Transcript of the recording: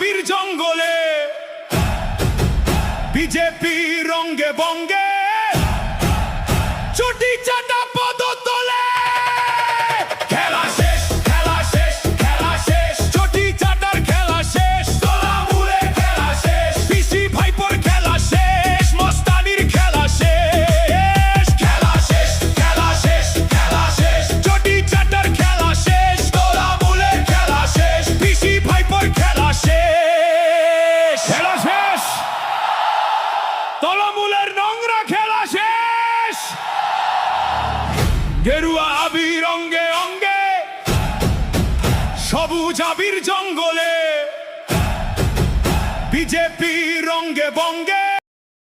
আবির জঙ্গলে, বিজেপি রঙ্গে বঙ্গে, চটি চাটা পদ তোলে। খেলা শেষ, খেলা শেষ, খেলা শেষ, চটি চাটার খেলা শেষ, তোলামুলে খেলা শেষ, পিসি ভাইপোর খেলা শেষ, মস্তানির খেলা শেষ। খেলা শেষ, খেলা শেষ, খেলা শেষ, চটি চাটার খেলা শেষ, তোলামুলে খেলা শেষ, পিসি ভাইপোর খেলা শেষ। খেলা শেষ, তলমূলের নোংরা খেলা শেষ। গেরুয়া আবির অঙ্গে অঙ্গে, সবুজ আবির জঙ্গলে, বিজেপি রঙ্গে বঙ্গে,